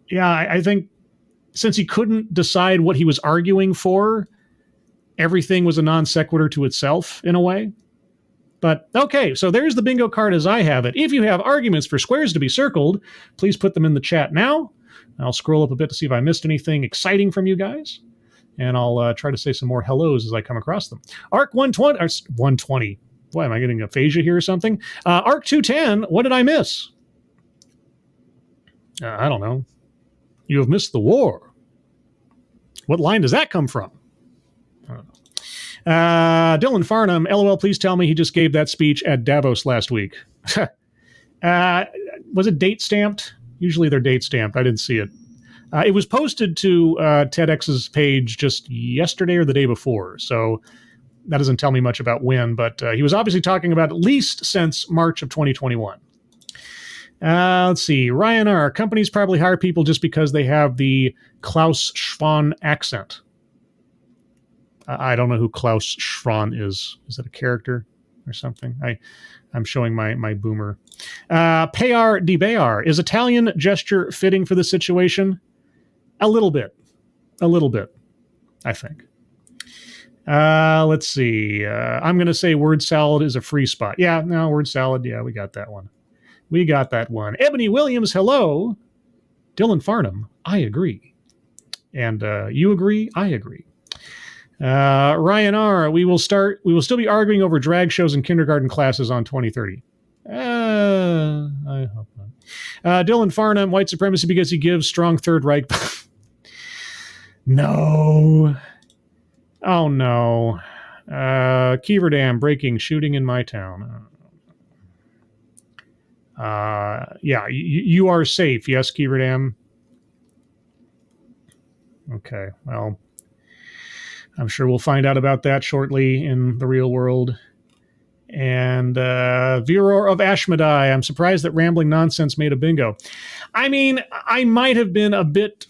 yeah, I think since he couldn't decide what he was arguing for, everything was a non sequitur to itself in a way. But okay, so there's the bingo card as I have it. If you have arguments for squares to be circled, please put them in the chat now. I'll scroll up a bit to see if I missed anything exciting from you guys. And I'll try to say some more hellos as I come across them. ARC 120, or 120. Boy, am I getting aphasia here or something? ARC 210, what did I miss? I don't know. You have missed the war. What line does that come from? I don't know. Dylan Farnham, LOL, please tell me he just gave that speech at Davos last week. Was it date stamped? Usually they're date stamped. I didn't see it. It was posted to TEDx's page just yesterday or the day before, so that doesn't tell me much about when, but he was obviously talking about at least since March of 2021. Let's see. Ryan R. Companies probably hire people just because they have the Klaus Schwan accent. I don't know who Klaus Schwan is. Is that a character or something? I'm showing my boomer. Payar di Bayar. Is Italian gesture fitting for the situation? A little bit, I think. Let's see. I'm going to say word salad is a free spot. Yeah, no, word salad. Yeah, we got that one. Ebony Williams, hello. Dylan Farnham, I agree. And you agree? I agree. Ryan R., we will still be arguing over drag shows in kindergarten classes on 2030. I hope not. Dylan Farnham, white supremacy because he gives strong Third Reich. No. Oh, no. Kiever Dam, breaking, shooting in my town. Yeah, you are safe. Yes, Kiever Dam. Okay, well, I'm sure we'll find out about that shortly in the real world. And Viror of Ashmedai, I'm surprised that Rambling Nonsense made a bingo. I mean, I might have been a bit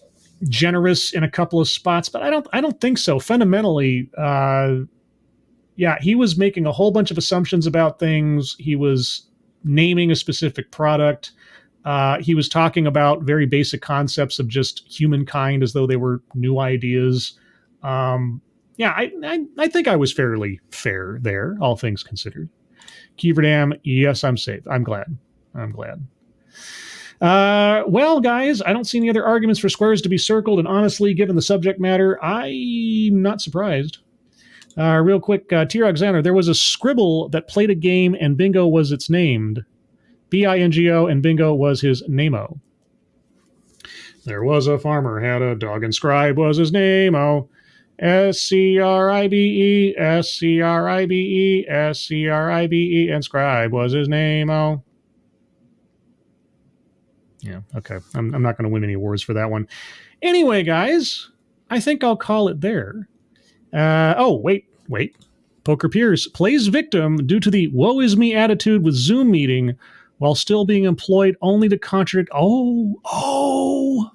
generous in a couple of spots, but I don't think so. Fundamentally, yeah, he was making a whole bunch of assumptions about things. He was naming a specific product. He was talking about very basic concepts of just humankind as though they were new ideas. Yeah, I think I was fairly fair there, all things considered. Kiever Dam, yes, I'm safe. I'm glad. Well, guys, I don't see any other arguments for squares to be circled, and honestly, given the subject matter, I'm not surprised. Real quick, T. Alexander, there was a scribble that played a game and bingo was its named. BINGO and bingo was his name-o. There was a farmer, had a dog, and scribe was his name-o. SCRIBE, SCRIBE, SCRIBE, and scribe was his name-o. Yeah, okay. I'm not going to win any awards for that one. Anyway, guys, I think I'll call it there. Wait. Poker Pierce plays victim due to the woe is me attitude with Zoom meeting while still being employed only to contradict. Oh,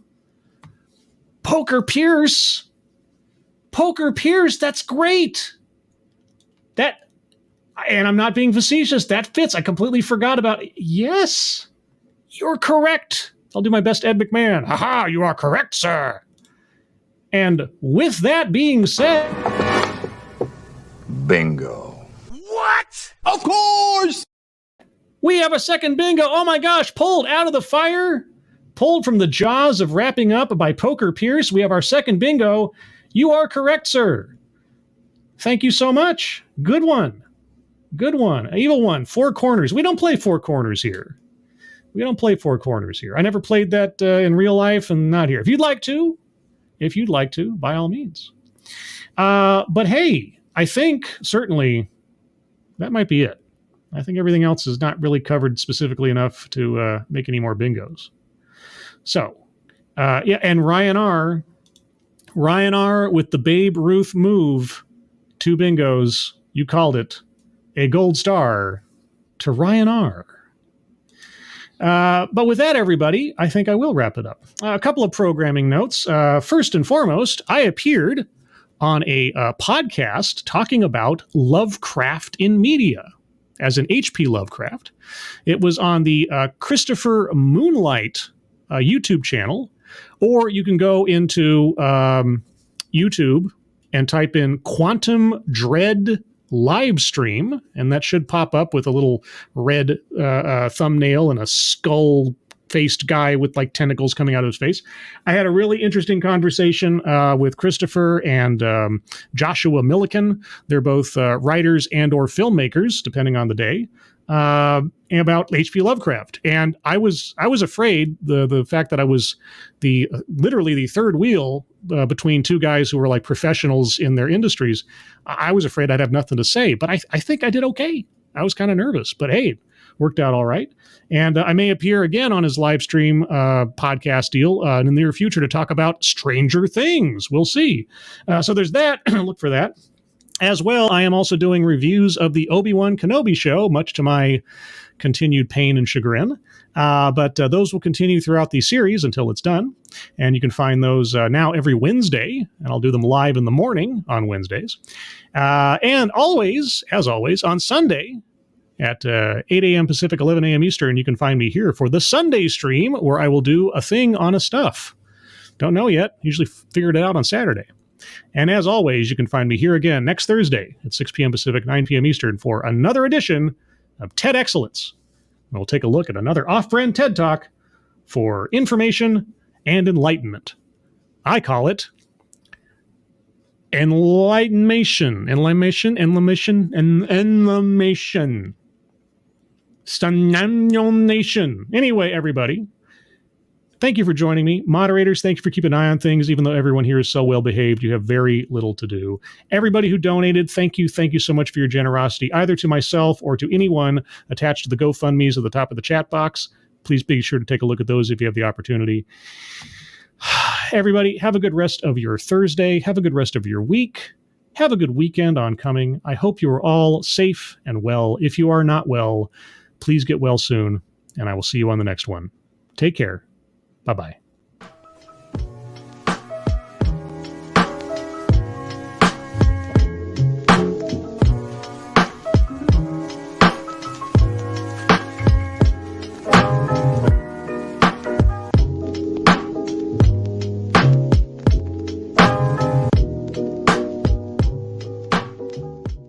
Poker Pierce, that's great. And I'm not being facetious. That fits. I completely forgot about it. Yes, you're correct. I'll do my best Ed McMahon. Haha, you are correct, sir. And with that being said... Bingo. What? Of course! We have a second bingo. Oh my gosh, pulled out of the fire. Pulled from the jaws of wrapping up by Poker Pierce. We have our second bingo. You are correct, sir. Thank you so much. Good one. Evil one. Four corners. We don't play four corners here. I never played that in real life and not here. If you'd like to, by all means. But hey, I think certainly that might be it. I think everything else is not really covered specifically enough to make any more bingos. So, yeah, and Ryan R. with the Babe Ruth move, 2 bingos. You called it. A gold star to Ryan R. But with that, everybody, I think I will wrap it up. A couple of programming notes. First and foremost, I appeared on a podcast talking about Lovecraft in media, as in H.P. Lovecraft. It was on the Christopher Moonlight YouTube channel, or you can go into YouTube and type in Quantum Dread live stream, and that should pop up with a little red thumbnail and a skull-faced guy with like tentacles coming out of his face. I had a really interesting conversation with Christopher and Joshua Milliken. They're both writers and or filmmakers, depending on the day, about H.P. Lovecraft. And I was afraid the fact that I was literally the third wheel between two guys who were like professionals in their industries, I was afraid I'd have nothing to say, but I think I did okay. I was kind of nervous, but hey, worked out all right. And I may appear again on his live stream podcast deal in the near future to talk about Stranger Things. We'll see. So there's that. Look for that. As well, I am also doing reviews of the Obi-Wan Kenobi show, much to my continued pain and chagrin. But those will continue throughout the series until it's done. And you can find those now every Wednesday, and I'll do them live in the morning on Wednesdays. And always, as always, on Sunday at 8 a.m. Pacific, 11 a.m. Eastern, you can find me here for the Sunday stream where I will do a thing on a stuff. Don't know yet. Usually figured it out on Saturday. And as always, you can find me here again next Thursday at 6 p.m. Pacific, 9 p.m. Eastern for another edition of TED Excellence. And we'll take a look at another off-brand TED Talk for information and enlightenment. I call it enlightenmation. Nation. Anyway, everybody, thank you for joining me. Moderators, thank you for keeping an eye on things. Even though everyone here is so well behaved, you have very little to do. Everybody who donated, thank you. Thank you so much for your generosity, either to myself or to anyone attached to the GoFundMes at the top of the chat box. Please be sure to take a look at those if you have the opportunity. Everybody, have a good rest of your Thursday. Have a good rest of your week. Have a good weekend oncoming. I hope you are all safe and well. If you are not well, please get well soon, and I will see you on the next one. Take care. Bye-bye.